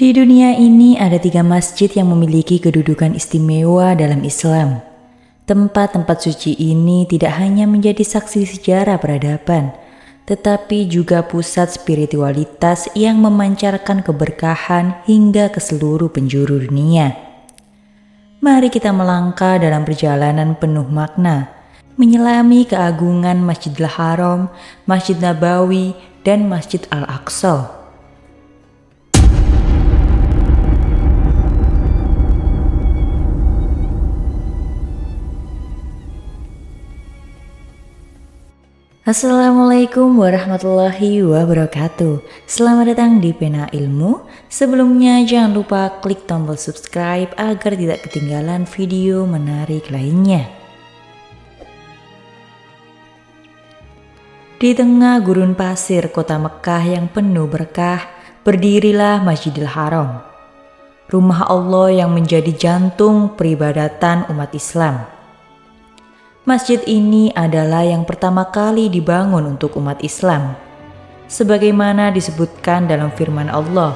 Di dunia ini ada 3 masjid yang memiliki kedudukan istimewa dalam Islam. Tempat-tempat suci ini tidak hanya menjadi saksi sejarah peradaban, tetapi juga pusat spiritualitas yang memancarkan keberkahan hingga ke seluruh penjuru dunia. Mari kita melangkah dalam perjalanan penuh makna, menyelami keagungan Masjidil Haram, Masjid Nabawi, dan Masjid Al-Aqsa. Assalamualaikum warahmatullahi wabarakatuh. Selamat datang di Pena Ilmu. Sebelumnya jangan lupa klik tombol subscribe agar tidak ketinggalan video menarik lainnya. Di tengah gurun pasir kota Mekah yang penuh berkah, berdirilah Masjidil Haram, rumah Allah yang menjadi jantung peribadatan umat Islam. Masjid ini adalah yang pertama kali dibangun untuk umat Islam. Sebagaimana disebutkan dalam firman Allah,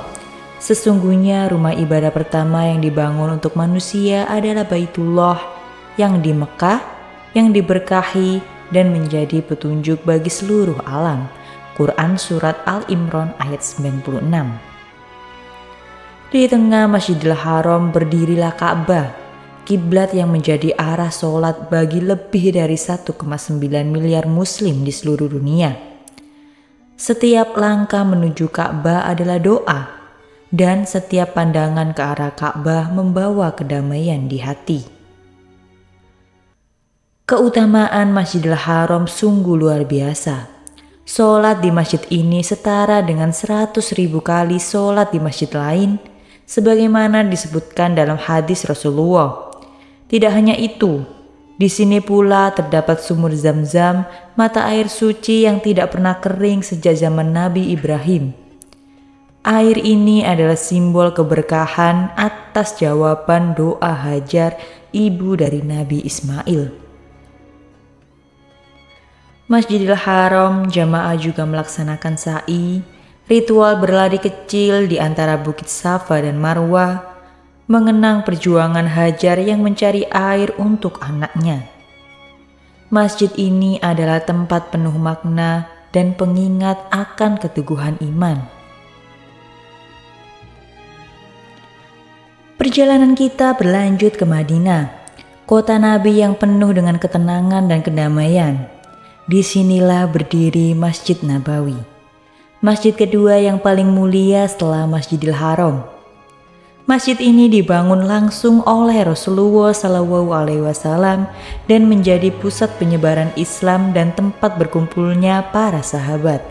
sesungguhnya rumah ibadah pertama yang dibangun untuk manusia adalah Baitullah yang di Mekah, yang diberkahi dan menjadi petunjuk bagi seluruh alam. Quran Surat Al-Imran ayat 96. Di tengah Masjidil Haram berdirilah Ka'bah, kiblat yang menjadi arah sholat bagi lebih dari 1,9 miliar muslim di seluruh dunia. Setiap langkah menuju Ka'bah adalah doa, dan setiap pandangan ke arah Ka'bah membawa kedamaian di hati. Keutamaan Masjidil Haram sungguh luar biasa. Sholat di masjid ini setara dengan 100.000 kali sholat di masjid lain, sebagaimana disebutkan dalam hadis Rasulullah. Tidak hanya itu, di sini pula terdapat sumur Zam-Zam, mata air suci yang tidak pernah kering sejak zaman Nabi Ibrahim. Air ini adalah simbol keberkahan atas jawaban doa Hajar, ibu dari Nabi Ismail. Masjidil Haram jamaah juga melaksanakan sa'i, ritual berlari kecil di antara Bukit Safa dan Marwah, mengenang perjuangan Hajar yang mencari air untuk anaknya. Masjid ini adalah tempat penuh makna dan pengingat akan keteguhan iman. Perjalanan kita berlanjut ke Madinah, kota Nabi yang penuh dengan ketenangan dan kedamaian. Disinilah berdiri Masjid Nabawi, masjid kedua yang paling mulia setelah Masjidil Haram. Masjid ini dibangun langsung oleh Rasulullah SAW dan menjadi pusat penyebaran Islam dan tempat berkumpulnya para sahabat.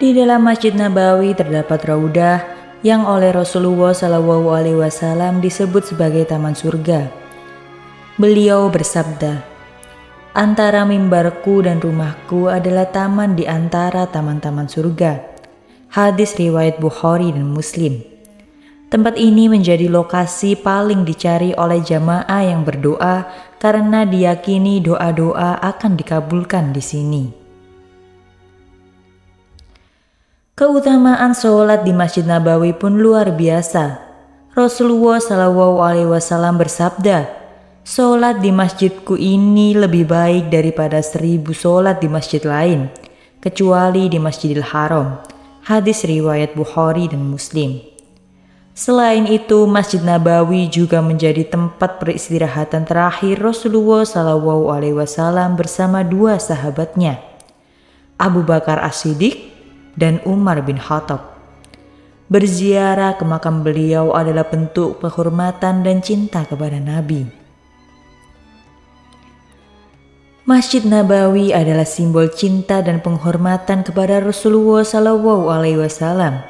Di dalam Masjid Nabawi terdapat Raudah yang oleh Rasulullah SAW disebut sebagai taman surga. Beliau bersabda, "Antara mimbarku dan rumahku adalah taman di antara taman-taman surga." Hadis riwayat Bukhari dan Muslim. Tempat ini menjadi lokasi paling dicari oleh jamaah yang berdoa karena diyakini doa-doa akan dikabulkan di sini. Keutamaan sholat di Masjid Nabawi pun luar biasa. Rasulullah SAW bersabda, "Sholat di masjidku ini lebih baik daripada 1000 sholat di masjid lain, kecuali di Masjidil Haram." Hadis riwayat Bukhari dan Muslim. Selain itu, Masjid Nabawi juga menjadi tempat peristirahatan terakhir Rasulullah SAW bersama 2 sahabatnya, Abu Bakar As-Siddiq dan Umar bin Khattab. Berziarah ke makam beliau adalah bentuk penghormatan dan cinta kepada Nabi. Masjid Nabawi adalah simbol cinta dan penghormatan kepada Rasulullah SAW.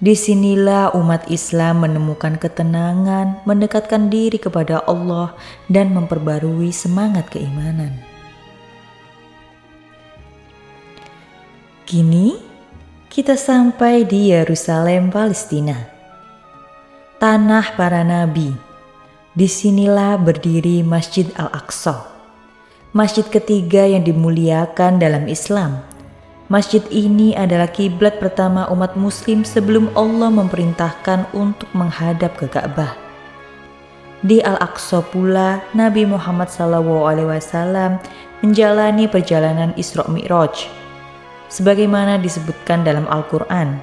Disinilah umat Islam menemukan ketenangan, mendekatkan diri kepada Allah, dan memperbarui semangat keimanan. Kini, kita sampai di Yerusalem, Palestina. Tanah para nabi. Disinilah berdiri Masjid Al-Aqsa, masjid ketiga yang dimuliakan dalam Islam. Masjid ini adalah kiblat pertama umat muslim sebelum Allah memerintahkan untuk menghadap ke Ka'bah. Di Al-Aqsa pula, Nabi Muhammad SAW menjalani perjalanan Isra Mi'raj, sebagaimana disebutkan dalam Al-Quran.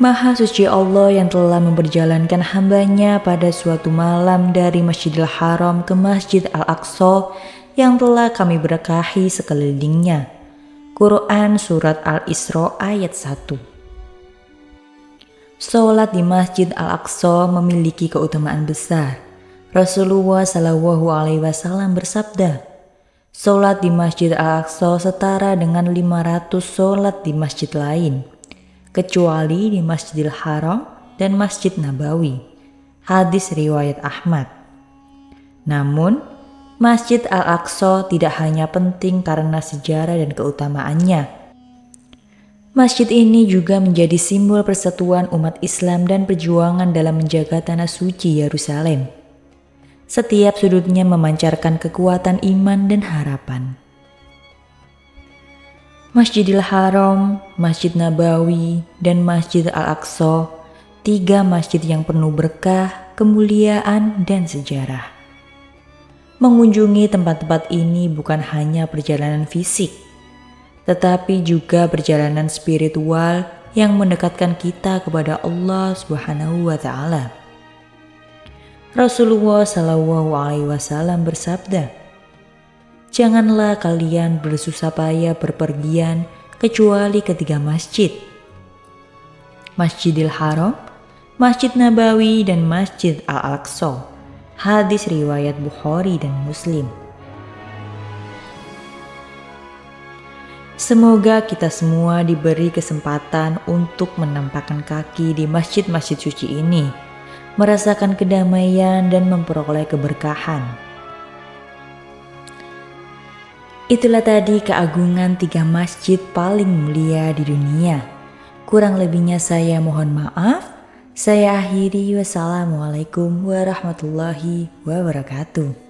Maha suci Allah yang telah memperjalankan hambanya pada suatu malam dari Masjidil Haram ke Masjid Al-Aqsa yang telah kami berkahi sekelilingnya. Quran Surat Al-Isra ayat 1. Sholat di Masjid Al-Aqsa memiliki keutamaan besar. Rasulullah SAW bersabda, sholat di Masjid Al-Aqsa setara dengan 500 sholat di masjid lain, kecuali di Masjidil Haram dan Masjid Nabawi. Hadis riwayat Ahmad. Namun, Masjid Al-Aqsa tidak hanya penting karena sejarah dan keutamaannya. Masjid ini juga menjadi simbol persatuan umat Islam dan perjuangan dalam menjaga tanah suci Yerusalem. Setiap sudutnya memancarkan kekuatan iman dan harapan. Masjidil Haram, Masjid Nabawi, dan Masjid Al-Aqsa, 3 masjid yang penuh berkah, kemuliaan, dan sejarah. Mengunjungi tempat-tempat ini bukan hanya perjalanan fisik, tetapi juga perjalanan spiritual yang mendekatkan kita kepada Allah Subhanahu wa Ta'ala. Rasulullah SAW bersabda, "Janganlah kalian bersusah payah berpergian kecuali ke 3 masjid: Masjidil Haram, Masjid Nabawi, dan Masjid Al-Aqsa." Hadis riwayat Bukhari dan Muslim. Semoga kita semua diberi kesempatan untuk menampakkan kaki di masjid-masjid suci ini, merasakan kedamaian dan memperoleh keberkahan. Itulah tadi keagungan 3 masjid paling mulia di dunia. Kurang lebihnya saya mohon maaf. Saya akhiri, wassalamualaikum warahmatullahi wabarakatuh.